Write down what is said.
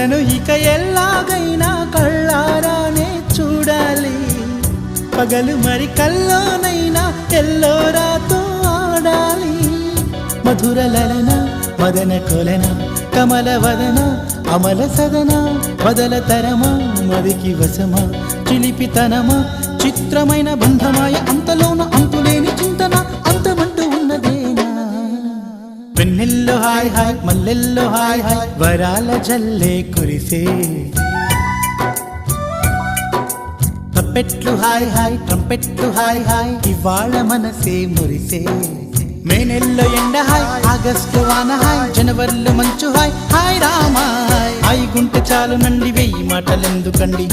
నన్ను ఇక ఎల్లాగైనా కళ్ళారానే చూడాలి, పగలు మరి కల్లోనైనా ఎల్లోరాతో ఆడాలి. మధుర లలన మదన కొలన కమల వదన అమల సదన వదల తరమా మదికి వశమా చిలిపితనమా చిత్రమైన బంధమాయ అంతలోన అంతులేని చింతన అంతమంటూ ఉన్నదేనా. వెన్నెల్లో హాయ్ హాయ్ మల్లెల్లో హాయ్ హాయ్ వరాల జల్లే కురిసే, తప్పెట్లు హాయ్ హాయ్ ట్రంపెట్లు హాయ్ హాయ్ ఇవాళ మనసే మురిసే. మే నెలలో ఎండ హాయ్ ఆగస్టు వాన హాయ్ జనవరిలో మంచు హాయ్ హాయ్ రామా హాయ్ గుంటె చాలు నండి 1000 మాటలెందుకండి.